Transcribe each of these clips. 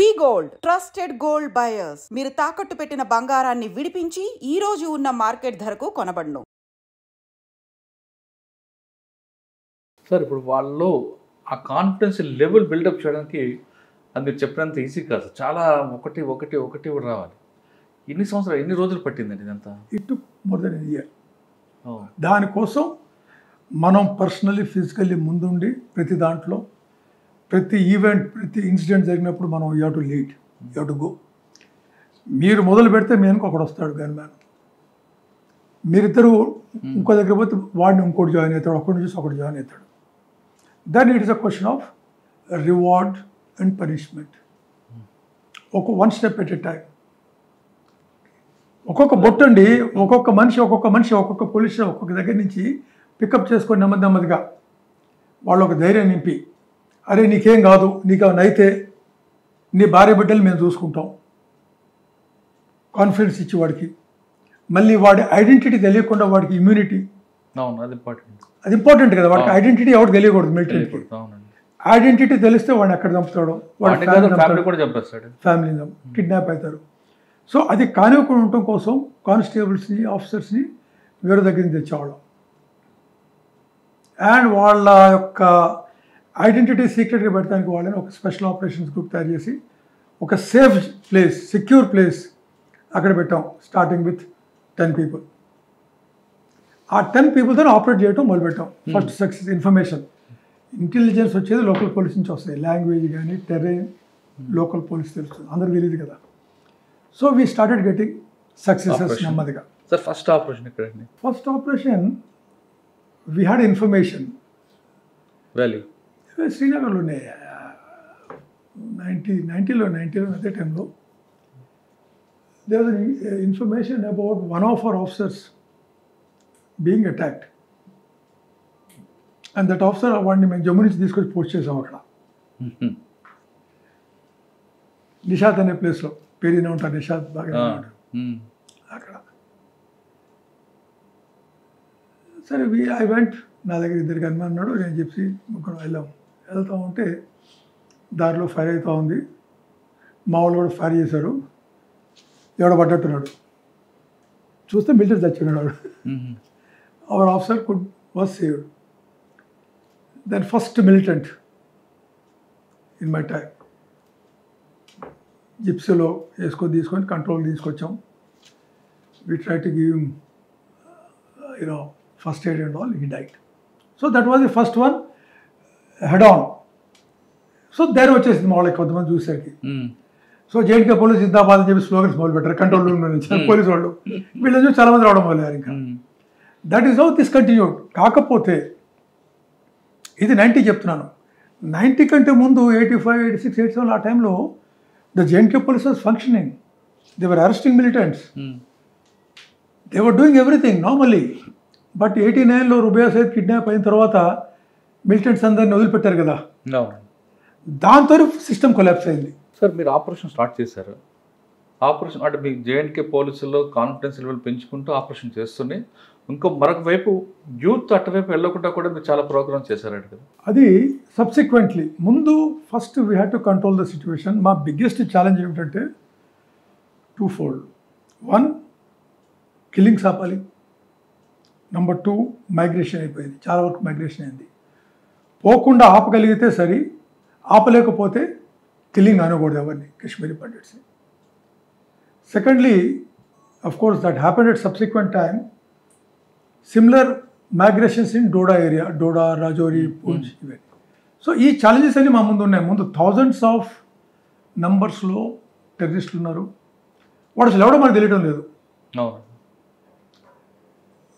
వి gold trusted gold buyers. మీరు తాకట్టు పెట్టిన బంగారాన్ని విడిపించి ఈ రోజు ఉన్న మార్కెట్ ధరకు కొనబడును. సార్ ఇప్పుడు వాళ్ళు ఆ కాన్ఫిడెన్స్ లెవెల్ బిల్డప్ చేయడానికి అది మీరు చెప్పినంత ఈజీ కాదు. చాలా ఒకటి ఒకటి ఒకటి కూడా రావాలి. ఎన్ని సంవత్సరాలు ఎన్ని రోజులు పట్టిందండి ఇదంతా? It more than year. దానికోసం మనం పర్సనలీ ఫిజికల్లీ ముందుండి ప్రతి దాంట్లో ప్రతి ఈవెంట్ ప్రతి ఇన్సిడెంట్ జరిగినప్పుడు మనం you to lead, you to go. మీరు మొదలు పెడితే మీ వెనుక ఒకడు వస్తాడు గన్ మ్యాన్. మీరిద్దరు ఇంకో దగ్గర పోతే వాడిని ఇంకోటి జాయిన్ అవుతాడు, ఒకటి చూసి ఒకటి జాయిన్ అవుతాడు. Then it is a question of reward and punishment. One step at a time. ఒక్కొక్క బొట్టండి, ఒక్కొక్క మనిషి ఒక్కొక్క పోలీస్ ఒక్కొక్క దగ్గర నుంచి పికప్ చేసుకొని నెమ్మదిగా వాళ్ళు ఒక ధైర్యం నింపి, అరే నీకేం కాదు, నీకు ఏమైనా అయితే నీ భార్య బిడ్డలు మేము చూసుకుంటాం, కాన్ఫిడెన్స్ ఇచ్చి వాడికి మళ్ళీ వాడి ఐడెంటిటీ తెలియకుండా వాడికి ఇమ్యూనిటీ. అది ఇంపార్టెంట్ కదా. వాడికి ఐడెంటిటీ ఎవరికి తెలియకూడదు. మిలిటరీకి ఐడెంటిటీ తెలిస్తే వాడిని ఎక్కడ చంపుతాడో, వాడి ఫ్యామిలీ కిడ్నాప్ అవుతారు. సో అది కానివ్వకుండా ఉండటం కోసం కానిస్టేబుల్స్ని ఆఫీసర్స్ని వేరే దగ్గర నుంచి తెచ్చేవాళ్ళం. అండ్ వాళ్ళ యొక్క ఐడెంటిటీ సీక్రెట్గా పెట్టడానికి వాళ్ళని ఒక స్పెషల్ ఆపరేషన్స్ గ్రూప్ తయారు చేసి ఒక సేఫ్ ప్లేస్, సెక్యూర్ ప్లేస్ అక్కడ పెట్టాం. Starting with 10 people. ఆ 10 peopleతో ఆపరేట్ చేయడం మొదలుపెట్టాం. First success. ఇన్ఫర్మేషన్ ఇంటెలిజెన్స్ వచ్చేది లోకల్ పోలీస్ నుంచి వస్తాయి. లాంగ్వేజ్ కానీ టెర్రైన్ లోకల్ పోలీస్ తెలుస్తుంది, అందరికి తెలియదు కదా. So we started getting successes నెమ్మదిగా. Sir first operation we had information శ్రీనగర్లోనే 90లో అదే టైంలో there was information about one of our officers being attacked, and that officer వాడిని మేము జమ్మూ నుంచి తీసుకొచ్చి పోస్ట్ చేసాం అక్కడ నిషాద్ అనే ప్లేస్లో. పేరునే ఉంటారు నిషాద్ బాగా అక్కడ. సరే ఐ వెంట్, నా దగ్గర ఇద్దరు గన్మెన్ అన్నాడు, నేను చెప్పి ముగ్గురు వెళ్తా ఉంటే దారిలో ఫైర్ అవుతూ ఉంది. మా వాళ్ళు కూడా ఫైర్ చేశారు. ఎవడ పడ్డట్టున్నాడు, చూస్తే మిలిటరీ చచ్చినాడు. Our officer was saved. Then first militant in my time జిప్సీలో తీసుకొని కంట్రోల్ తీసుకొచ్చాం. We try to give first aid and all. He died. So that was the first one head on. So ధైర్యం వచ్చేసింది మా వాళ్ళకి కొంతమంది చూసేసరికి. సో జేఎన్కే పోలీస్ జిందాబాద్ అని చెప్పి స్లోగన్స్ మొదలు పెట్టారు కంట్రోల్ రూమ్ నుంచి పోలీసు వాళ్ళు. వీళ్ళ నుంచి చాలా మంది రావడం మొదలయ్యారు. ఇంకా that is how this continued. కాకపోతే ఇది 90 చెప్తున్నాను. 90 కంటే ముందు 85, 86, 87 ఆ టైంలో the J and K police was functioning. They were arresting militants, they were doing everything normally. But 89లో రుబియా సైద్ కిడ్నాప్ అయిన తర్వాత మిలిటెంట్స్ అందరినీ వదిలిపెట్టారు కదా, దాంతో సిస్టమ్ కొలాప్స్ అయింది. సార్ మీరు ఆపరేషన్ స్టార్ట్ చేశారు. ఆపరేషన్ అంటే మీకు జేఎన్కే పోలీసుల్లో కాన్ఫిడెన్స్ లెవెల్ పెంచుకుంటూ ఆపరేషన్ చేస్తూనే మరొక వైపు యూత్ అటువైపు వెళ్ళకుండా కూడా మీరు చాలా ప్రోగ్రామ్స్ చేశారంట కదా. అది సబ్సిక్వెంట్లీ. ముందు first we had to control the situation. మా బిగ్గెస్ట్ ఛాలెంజ్ ఏమిటంటే 2fold. 1, కిల్లింగ్స్ ఆపాలి. నెంబర్ 2, మైగ్రేషన్ అయిపోయింది. చాలా వరకు మైగ్రేషన్ అయింది. పోకుండా ఆపగలిగితే సరి, ఆపలేకపోతే కిల్లింగ్ అనకూడదు ఎవరిని, కాశ్మీరీ పండిట్స్ని. Secondly, of course, that happened at subsequent time. Similar migrations in Doda area, Doda, Rajouri, Poonch, even. So, ఈ ఛాలెంజెస్ అన్ని మా ముందు ఉన్నాయి. ముందు థౌజండ్స్ ఆఫ్ నంబర్స్లో టెర్రరిస్టులు ఉన్నారు. వాడు అసలు ఎవడో మనకు తెలియడం లేదు.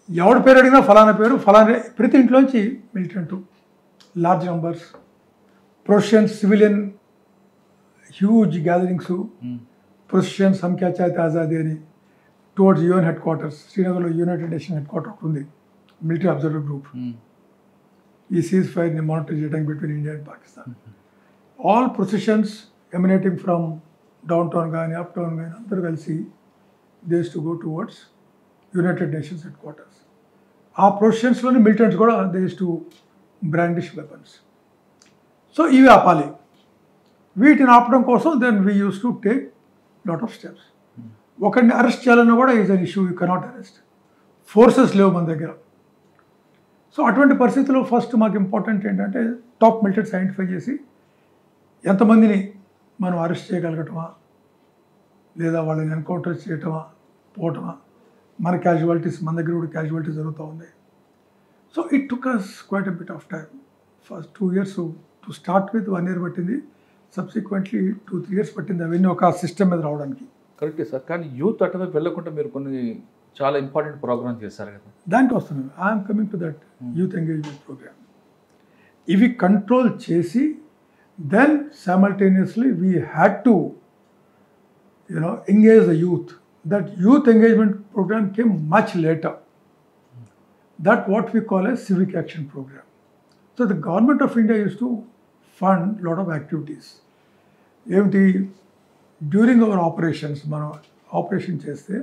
ఎవడి పేరు అడిగినా ఫలానా పేరు, ఫలానా ప్రతి ఇంట్లోంచి militant, large numbers, professions, civilian, huge gatherings, processions, హమ్ క్యా చాహతే ఆజాదీ అని టువర్డ్స్ యూఎన్ హెడ్ క్వార్టర్స్. శ్రీనగర్లో యునైటెడ్ నేషన్ హెడ్ క్వార్టర్ ఉంది, మిలిటరీ అబ్జర్వర్ గ్రూప్. ఈ సీజ్ ఫైర్ని మానిటర్ చేయడానికి between India and Pakistan. All processions emanating from downtown కానీ అప్ టౌన్ కానీ అందరూ కలిసి they used to go towards united nations headquarters. ఆ ప్రొసెషన్స్లోని మిలిటెంట్స్ కూడా they used to brandish weapons. So ఇవి ఆపాలి. వీటిని ఆపడం కోసం then we use to take lot of steps. ఒకరిని అరెస్ట్ చేయాలన్నా కూడా is an issue, you cannot arrest, forces లేవు మన దగ్గర. సో అటువంటి పరిస్థితుల్లో ఫస్ట్ మాకు ఇంపార్టెంట్ ఏంటంటే టాప్ మిలిటెంట్స్ ఐడెంటిఫై చేసి ఎంతమందిని మనం అరెస్ట్ చేయగలగటమా, లేదా వాళ్ళని ఎన్కౌంటర్ చేయటమా, పోవటమా. మన క్యాజువాలిటీస్, మన దగ్గర కూడా క్యాజువాలిటీస్ జరుగుతూ ఉన్నాయి. So it took us quite a bit of time. First 2 years to start with, 1 year పట్టింది. సబ్సిక్వెంట్లీ 2-3 years పట్టింది అవన్నీ ఒక సిస్టమ్ మీద రావడానికి. కరెక్టే సార్. కానీ యూత్ అటువైపు వెళ్ళకుండా మీరు కొన్ని చాలా ఇంపార్టెంట్ ప్రోగ్రామ్ చేశారు కదా. దానికి వస్తున్నాను. I'm coming to that youth engagement programme. ఇవి కంట్రోల్ చేసి then simultaneously we had to engage the youth. That youth engagement programme came much later. That what we call as civic action program. So the government of India used to fund lot of activities. During our operations, మనం operation చేస్తే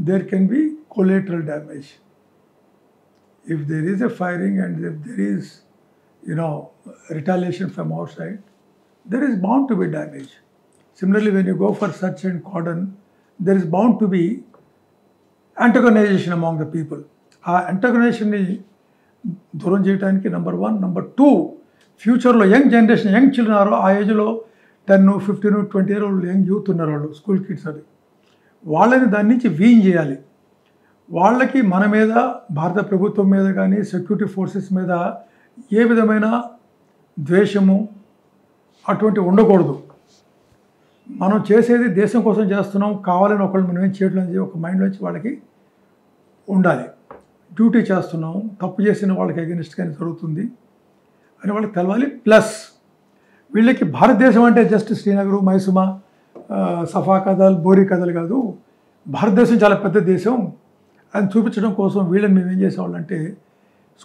there can be collateral damage. If there is a firing and if there is retaliation from our side, there is bound to be damage. Similarly, when you go for search and cordon, there is bound to be antagonization among the people. ఆ అంటగనైజేషన్ని దూరం చేయడానికి number 1. Number 2, ఫ్యూచర్లో young generation, young children ఆరో ఆ ఏజ్లో 10, 15, 20 year old young youth ఉన్నారు, వాళ్ళు school kids. అది వాళ్ళని దాని నుంచి వీన్ చేయాలి. వాళ్ళకి మన మీద, భారత ప్రభుత్వం మీద కానీ సెక్యూరిటీ ఫోర్సెస్ మీద ఏ విధమైన ద్వేషము అటువంటి ఉండకూడదు. మనం చేసేది దేశం కోసం చేస్తున్నాం, కావాలని ఒకళ్ళు మనం ఏం చేయడం అనేది ఒక మైండ్లోంచి వాళ్ళకి ఉండాలి. డ్యూటీ చేస్తున్నాం, తప్పు చేసిన వాళ్ళకి అగెనిస్ట్గానే జరుగుతుంది అని వాళ్ళకి తెలవాలి. ప్లస్ వీళ్ళకి భారతదేశం అంటే జస్ట్ శ్రీనగరు, మైసుమా, సఫా కథలు, బోరీ కథలు కాదు, భారతదేశం చాలా పెద్ద దేశం అని చూపించడం కోసం వీళ్ళని మేము ఏం చేసేవాళ్ళంటే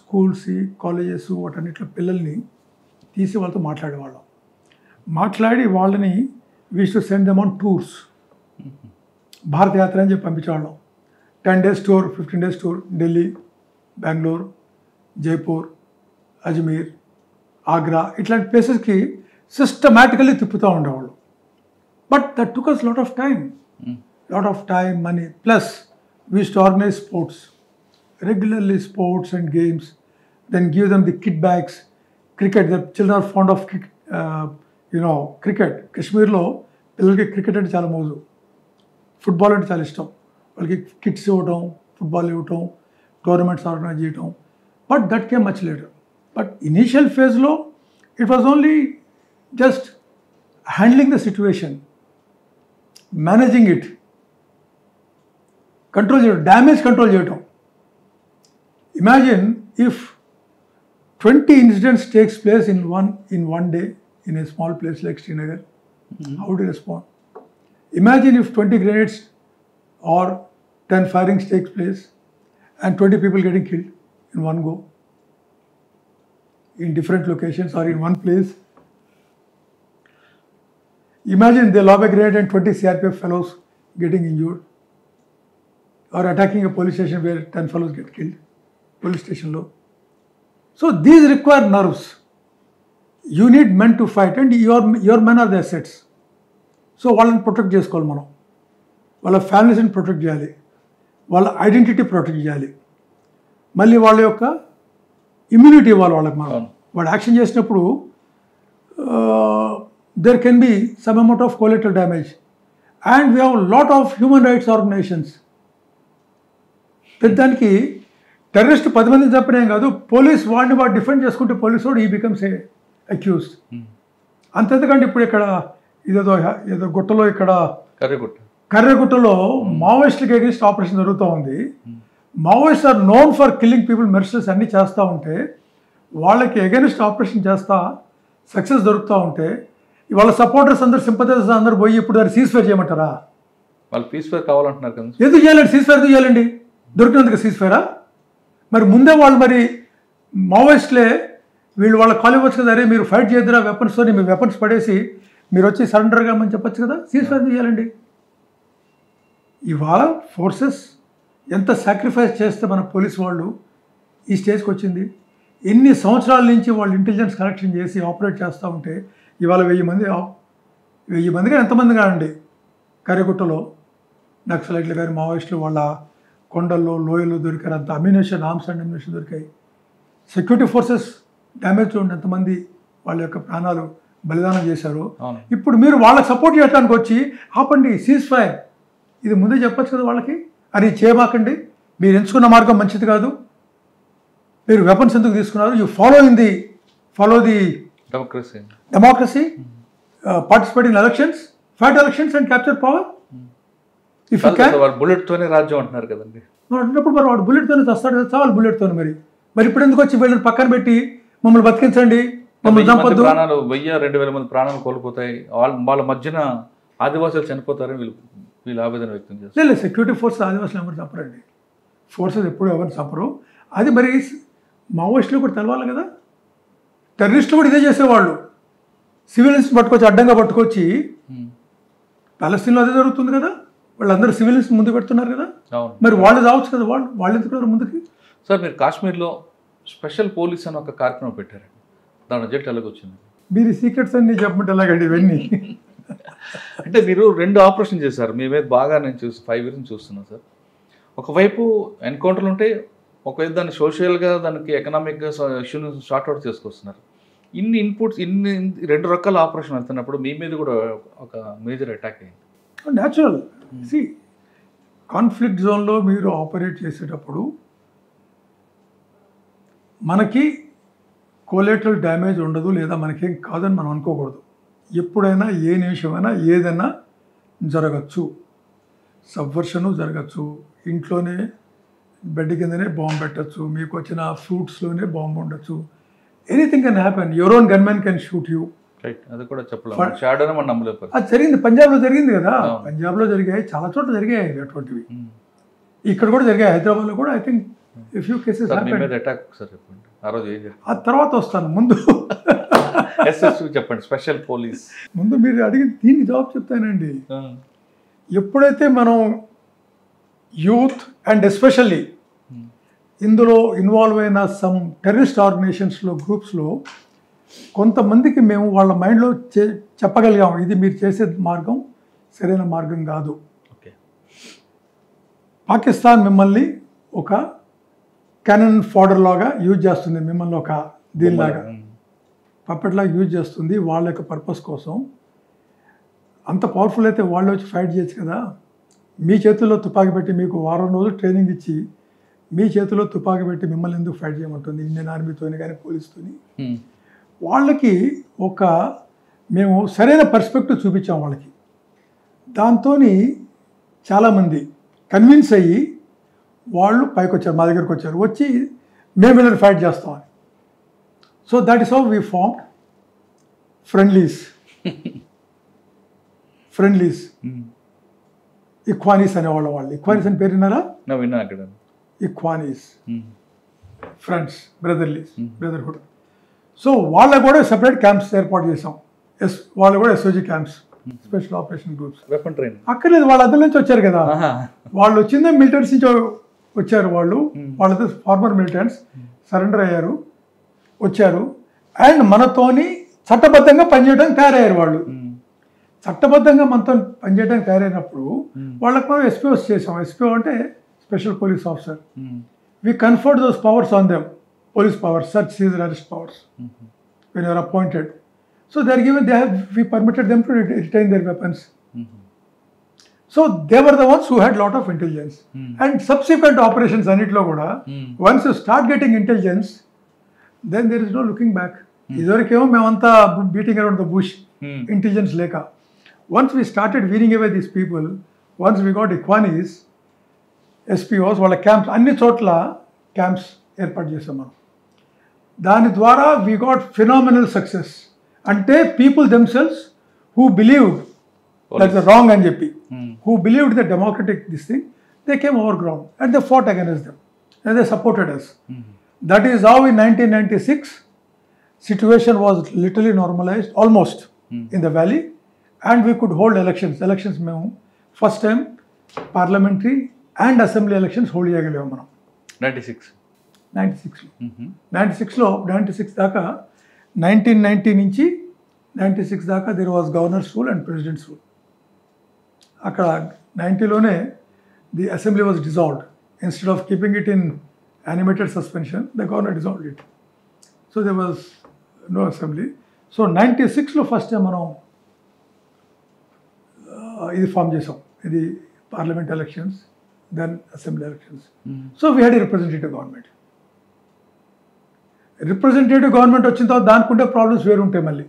స్కూల్స్, కాలేజెస్ వాటన్నిటిలో పిల్లల్ని తీసి వాళ్ళతో మాట్లాడేవాళ్ళం. మాట్లాడి వాళ్ళని we to send them on tours, భారత యాత్ర అని చెప్పి పంపించేవాళ్ళం. 10 days tour, 15 days tour, Delhi, Bengaluru, Jaipur, Ajmer, Agra, ఇట్లాంటి ప్లేసెస్కి సిస్టమాటికల్లీ తిప్పుతూ ఉండేవాళ్ళు. But that took us lot of time, money. Plus we to organise sports, regularly sports and games, then give them the kit bags. Cricket, the children are fond of cricket. కశ్మీర్లో పిల్లలకి cricket అంటే చాలా మోజు, football అంటే చాలా ఇష్టం. వాళ్ళకి kits ఇవ్వటం, ఫుట్బాల్ ఇవ్వటం, టోర్నమెంట్స్ ఆర్గనైజ్ చేయటం. But that came much later. But initial ఫేజ్లో it was only just handling the situation, managing it, control చేయడం, డ్యామేజ్ కంట్రోల్ చేయటం. Imagine if 20 incidents takes place in one day in a small place like Srinagar, how do you respond? Imagine if 20 grenades or 10 firings takes place and 20 people getting killed in one go in different locations or in one place. Imagine they lob a grenade and 20 CRPF fellows getting injured, or attacking a police station where 10 fellows get killed, police station low. So these require nerves. You need men to fight, and your men are the assets. So వాళ్ళని protect చేసుకోవాలి మనం, వాళ్ళ ఫ్యామిలీస్ని protect చేయాలి, వాళ్ళ identity protect చేయాలి, మళ్ళీ వాళ్ళ యొక్క ఇమ్యూనిటీ ఇవ్వాలి వాళ్ళకి. మనం వాడు యాక్షన్ చేసినప్పుడు there can be some amount of collateral damage, and we have a lot of human rights organizations. పెద్దానికి టెర్రరిస్ట్ 10 మందిని చంపడం కాదు, పోలీస్ వాడిని వాడు డిఫెండ్ చేసుకుంటే పోలీస్ వాడు ఈ బికమ్స్ ఏ అక్యూజ్డ్. అంతెందుకంటే ఇప్పుడు ఇక్కడ ఏదో గుట్టలో, ఇక్కడ కర్రెగుట్టలో మావోయిస్టులకి అగేన్స్ట్ ఆపరేషన్ జరుగుతూ ఉంది. Maoist are known for killing people, మెర్సల్స్ అన్నీ చేస్తూ ఉంటే, వాళ్ళకి అగేన్స్ట్ ఆపరేషన్ చేస్తా సక్సెస్ దొరుకుతూ ఉంటే, వాళ్ళ సపోర్టర్స్ అందరు, సింపథైజర్స్ అందరూ పోయి ఇప్పుడు దాన్ని సీజ్ ఫైర్ చేయమంటారా? వాళ్ళు పీస్ ఫైర్ కావాలంటున్నారు కదా. ఎందుకు చేయాలండి సీజ్ ఫైర్? ఎందుకు చేయాలండి? దొరికినందుకు సీజ్ ఫైరా? మరి ముందే వాళ్ళు మరి మావోయిస్ట్లే వీళ్ళు వాళ్ళ కాల్ ఇవ్వచ్చు కదా, అరే మీరు ఫైట్ చేయద్దురా వెపన్స్తో, మీ వెపన్స్ పడేసి మీరు వచ్చి సరెండర్ కామని చెప్పచ్చు కదా. సీజ్ ఫైర్ చేయాలండి. ఇవాళ ఫోర్సెస్ ఎంత సాక్రిఫైస్ చేస్తే మన పోలీస్ వాళ్ళు ఈ స్టేజ్కి వచ్చింది. ఎన్ని సంవత్సరాల నుంచి వాళ్ళు ఇంటెలిజెన్స్ కలెక్షన్ చేసి ఆపరేట్ చేస్తూ ఉంటే ఇవాళ 1000 మంది 1000 మంది కానీ ఎంతమంది కానండి కరిగుట్టలో నక్సలైట్లు కానీ మావోయిస్టులు వాళ్ళ కొండల్లో లోయల్లో దొరికారు, అంత అమ్యునేషన్, ఆర్మ్స్ అండ్ అమ్యునేషన్ దొరికాయి. సెక్యూరిటీ ఫోర్సెస్ డ్యామేజ్ చూడండి ఎంతమంది వాళ్ళ యొక్క ప్రాణాలు బలిదానం చేశారు. ఇప్పుడు మీరు వాళ్ళకి సపోర్ట్ చేయడానికి వచ్చి ఆపండి, సీజ్ ఫైర్, ఇది ముందే చెప్పచ్చు కదా వాళ్ళకి, అది చేయమాకండి, మీరు ఎంచుకున్న మార్గం మంచిది కాదు, మీరు వెపన్స్ ఎందుకు తీసుకున్నారు, you follow the democracy, participate in elections, fight elections and capture power. If you can బుల్లెట్తోనే రాజ్యం అంటున్నారు కదండి. మరి అంటున్నప్పుడు మరి వాడు బుల్లెట్తోనే వస్తాడు కదా, చావాలి బుల్లెట్తో. మరి ఇప్పుడు ఎందుకు వచ్చి వీళ్ళని పక్కన పెట్టి మమ్మల్ని బతికించండి, మమ్మల్ని చంపొద్దు. ప్రాణాలు 1000-2000 మంది ప్రాణాలు కోల్పోతాయి, వాళ్ళ మధ్యన ఆదివాసులు చనిపోతారని వీళ్ళు ఆవేదన వ్యక్తం చేస్తారు. లేదు, సెక్యూరిటీ ఫోర్సెస్ ఆదివాసులు ఎవరు చంపరండి, ఫోర్సెస్ ఎప్పుడు ఎవరు చంపరు. అది మరి మావోయిస్టులు కూడా తెలవాలి కదా, టెర్రరిస్టులు కూడా ఇదే చేసేవాళ్ళు, సివిలియన్స్ అడ్డంగా పట్టుకొచ్చి పాలస్తీన్లో అదే జరుగుతుంది కదా, వాళ్ళందరూ సివిలియన్స్ ముందు పెడుతున్నారు కదా, మరి వాళ్ళు రావచ్చు కదా, వాళ్ళు ఎందుకు ముందుకి. సార్ మీరు కాశ్మీర్లో స్పెషల్ పోలీస్ అని ఒక కార్యక్రమం పెట్టారండి, దాని రిజల్ట్ ఎలాగొచ్చింది? మీరు సీక్రెట్స్ అన్ని చెప్పమంటే ఎలాగండి ఇవన్నీ? అంటే మీరు 2 ఆపరేషన్ చేశారు, మీ మీద బాగా నేను 5 ఇయర్స్ చూస్తున్నాను సార్. ఒకవైపు ఎన్కౌంటర్లు ఉంటే, ఒకవైపు దాన్ని సోషల్గా, దానికి ఎకనామిక్గా ఇష్యూని సార్ట్అవుట్ చేసుకొస్తున్నారు. ఇన్ని ఇన్పుట్స్, 2 రకాల ఆపరేషన్ వెళ్తున్నప్పుడు మీ మీద కూడా ఒక మేజర్ అటాక్ అయింది. న్యాచురల్. సి, కాన్ఫ్లిక్ట్ జోన్లో మీరు ఆపరేట్ చేసేటప్పుడు మనకి కోలేటరల్ డ్యామేజ్ ఉండదు, లేదా మనకేం కాదని మనం అనుకోకూడదు. ఎప్పుడైనా ఏ నిమిషమైనా ఏదైనా జరగచ్చు, సబ్వర్షను జరగచ్చు, ఇంట్లోనే బెడ్ కిందనే బాంబు పెట్టచ్చు, మీకు వచ్చిన ఫ్రూట్స్లోనే బాంబు ఉండొచ్చు, anything can happen, your own gunmen can shoot you. అది కూడా చెప్పలేదు. అది జరిగింది, పంజాబ్లో జరిగింది కదా, పంజాబ్లో జరిగాయి, చాలా చోట్ల జరిగాయి అటువంటివి, ఇక్కడ కూడా జరిగాయి, హైదరాబాద్లో కూడా. I think few cases attack. ఆ తర్వాత వస్తాను, ముందు చెప్పండి. స్పెషల్ పోలీస్ ముందు మీరు అడిగి దీనికి జవాబు చెప్తానండి. ఎప్పుడైతే మనం యూత్ అండ్ ఎస్పెషల్లీ ఇందులో ఇన్వాల్వ్ అయిన సమ్ టెర్రరిస్ట్ ఆర్గనైజేషన్స్లో, గ్రూప్స్లో కొంతమందికి మేము వాళ్ళ మైండ్లో చెప్పగలిగాము, ఇది మీరు చేసే మార్గం సరైన మార్గం కాదు. పాకిస్తాన్ మిమ్మల్ని ఒక క్యానన్ ఫోడర్ లాగా యూజ్ చేస్తుంది, మిమ్మల్ని ఒక దీనిలాగా పప్పెట్లాగా యూజ్ చేస్తుంది వాళ్ళ యొక్క పర్పస్ కోసం. అంత పవర్ఫుల్ అయితే వాళ్ళు వచ్చి ఫైట్ చేయొచ్చు కదా. మీ చేతుల్లో తుపాకీ పెట్టి మీకు వారం రోజులు ట్రైనింగ్ ఇచ్చి మీ చేతిలో తుపాకీ పెట్టి మిమ్మల్ని ఎందుకు ఫైట్ చేయమంటుంది, ఇండియన్ ఆర్మీతోని కానీ పోలీస్తోని. వాళ్ళకి మేము సరైన పర్స్పెక్టివ్ చూపించాం వాళ్ళకి. దాంతో చాలామంది కన్విన్స్ అయ్యి వాళ్ళు పైకి వచ్చారు, మా దగ్గరికి వచ్చారు, వచ్చి మేము వీళ్ళని ఫైట్ చేస్తామని. So that is how we formed friendlies Ikhwanis అనేవాళ్ళ. వాళ్ళు ఇక్వానీస్ అని పేరు విన్నారా? ఇక్వానీస్, ఫ్రెండ్స్, బ్రదర్హుడ్. సో వాళ్ళకు కూడా సెపరేట్ క్యాంప్స్ ఏర్పాటు చేసాం. వాళ్ళు కూడా SOG camps, special operation groups. అక్కర్లేదు, వాళ్ళ అద్దరి నుంచి వచ్చారు కదా, వాళ్ళు వచ్చిందే మిలిటరీస్ నుంచి వచ్చారు. వాళ్ళతో ఫార్మర్ మిలిటెంట్స్ సరెండర్ అయ్యారు, వచ్చారు, అండ్ మనతోని చట్టబద్ధంగా పనిచేయడానికి తయారయ్యారు. వాళ్ళు చట్టబద్ధంగా మనతో పనిచేయడానికి తయారైనప్పుడు వాళ్ళకి మనం ఎస్పీఓస్ చేసాం. ఎస్పీఓ అంటే special police officer. We conferred those powers on them, police powers, search, seize, arrest powers, when you are appointed. So they are given, we permitted them to retain their weapons. So they were the ones who had lot of intelligence. And subsequent operations anitlo kuda, once you start getting intelligence, then there is no looking back. Idorakemo memanta beating around the bush, intelligence leka. Once we started weaning away these people, once we got Ikhwanis, SPOs, వాళ్ళ camps, అన్ని చోట్ల camps ఏర్పాటు చేసాం మనం. దాని ద్వారా we got phenomenal success. అంటే people themselves who believed that the wrong అని చెప్పి, who believed the democratic this thing, they came over ground and they fat against them and they supported us. That is how in 1996 situation was literally normalized almost in the valley, and we could hold elections మేము first time parliamentary and assembly elections hold చేయగలిగాం మనం 96లో. 96 దాకా 1990 నుంచి 96 దాకా there was governors rule and presidents rule. అక్కడ 90లోనే the assembly was dissolved. Instead of keeping it in animated suspension the governor dissolved it. So there was no assembly. So 96లో first time మనం ఇది ఫామ్ చేసాం, ఇది parliament elections, then assembly elections. So we had a representative government. Representative government వచ్చిన తర్వాత దానికి ఉండే problems వేరు ఉంటాయి మళ్ళీ.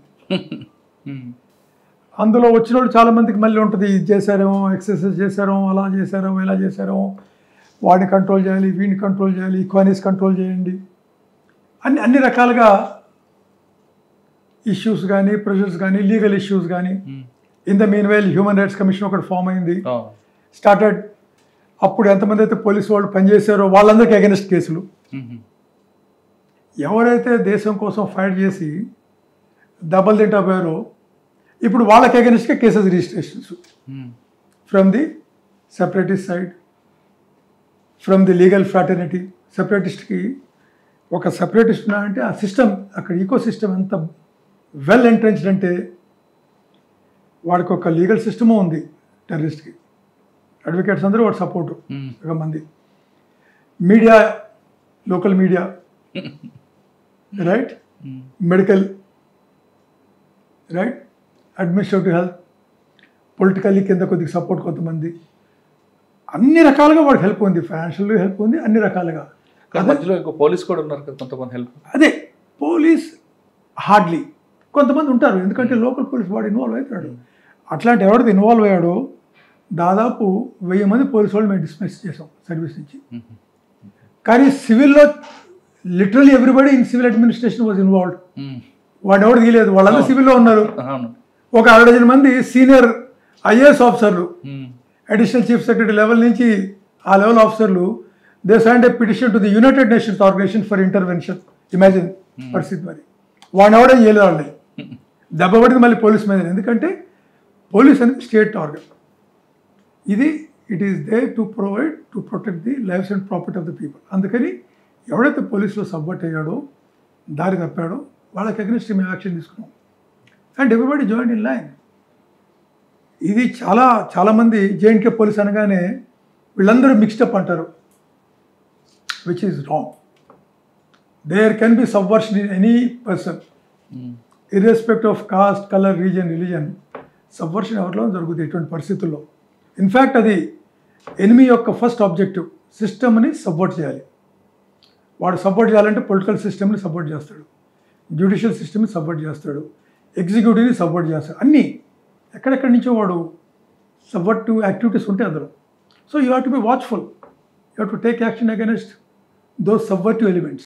అందులో వచ్చిన వాళ్ళు చాలామందికి మళ్ళీ ఉంటుంది, ఇది చేశారేమో, ఎక్సర్సైజ్ చేశారేమో, అలా చేశారేమో, ఇలా చేశారేమో, వాడిని కంట్రోల్ చేయాలి, వీడిని కంట్రోల్ చేయాలి, ఈక్వానిస్ కంట్రోల్ చేయండి, అన్ని రకాలుగా ఇష్యూస్ కానీ, ప్రెషర్స్ కానీ, లీగల్ ఇష్యూస్ కానీ. In the mean while human rights commission ఒకటి ఫామ్ అయింది, స్టార్టెడ్. అప్పుడు ఎంతమంది అయితే పోలీసు వాళ్ళు పనిచేశారో వాళ్ళందరికీ అగెనిస్ట్ కేసులు. ఎవరైతే దేశం కోసం ఫైట్ చేసి దెబ్బలు తింటాపోయారో ఇప్పుడు వాళ్ళకి అగెనిస్ట్గా cases registrations from the separatist side, from the legal fraternity. సెపరేటిస్ట్కి ఒక సెపరేటిస్ట్ ఉన్నాడంటే ఆ సిస్టమ్, అక్కడ ఈకో సిస్టమ్ ఎంత వెల్ ఎంట్రెన్స్డ్ అంటే వాడికి ఒక లీగల్ సిస్టము ఉంది. టెర్రరిస్ట్కి అడ్వకేట్స్ అందరూ వాడు సపోర్టు, ఒక మంది. Media, local media, right, medical, right, administrative health, politically కింద కొద్దిగా సపోర్ట్ కొంతమంది. అన్ని రకాలుగా వాడికి హెల్ప్ ఉంది, ఫైనాన్షియల్ హెల్ప్ ఉంది, అన్ని రకాలుగా. మధ్యలో ఇంకో పోలీస్ కూడా ఉన్నారు కదా కొంతమంది హెల్ప్. అదే పోలీస్ హార్డ్లీ కొంతమంది ఉంటారు, ఎందుకంటే లోకల్ పోలీస్ వాడు ఇన్వాల్వ్ అవుతాడు. అట్లాంటి ఎవరైతే ఇన్వాల్వ్ అయ్యాడో దాదాపు 1000 మంది పోలీసు వాళ్ళు మేము డిస్మిస్ చేసాం సర్వీస్ నుంచి. కానీ సివిల్లో literally everybody in civil administration was involved. వాడు ఎవరు తీయలేదు, వాళ్ళందరూ సివిల్లో ఉన్నారు. ఒక 60 మంది సీనియర్ ఐఏఎస్ ఆఫీసర్లు, అడిషనల్ చీఫ్ సెక్రటరీ లెవెల్ నుంచి ఆ లెవెల్ ఆఫీసర్లు, they signed a petition to the united nations organisation for intervention. Imagine పరిస్థితి. మరి వాడిని ఎవడేం చేయలేదు, వాళ్ళని దెబ్బ పడింది మళ్ళీ పోలీస్ మీద. ఎందుకంటే పోలీస్ అనేది స్టేట్ ఆర్గన్. ఇది it is they to provide to protect the lifes and property of the people. అందుకని ఎవడైతే పోలీసులో సబ్వర్ట్ అయ్యాడో, దారి తప్పాడో, వాళ్ళకి అగెనిస్ట్ మేము యాక్షన్ తీసుకున్నాం. And everybody join in line. ఇది చాలామంది జేఎన్కే పోలీస్ అనగానే వీళ్ళందరూ మిక్స్డప్ అంటారు, which is wrong. There can be subversion in any person, irrespective of caste, colour, region, religion. Subversion ఎవరిలో జరుగుతుంది ఎటువంటి పరిస్థితుల్లో. ఇన్ఫ్యాక్ట్ అది ఎనిమీ యొక్క ఫస్ట్ ఆబ్జెక్టివ్, సిస్టమ్ని సపోర్ట్ చేయాలి. వాడు సపోర్ట్ చేయాలంటే పొలిటికల్ సిస్టమ్ని సపోర్ట్ చేస్తాడు, జ్యుడిషియల్ సిస్టమ్ని సపోర్ట్ చేస్తాడు, ఎగ్జిక్యూటివ్ని సపోర్ట్ చేస్తాడు. అన్నీ ఎక్కడెక్కడి నుంచో వాడు సపోర్టివ్ యాక్టివిటీస్ ఉంటాయి అందులో. So you have to be watchful, you have to take action against those subversive elements.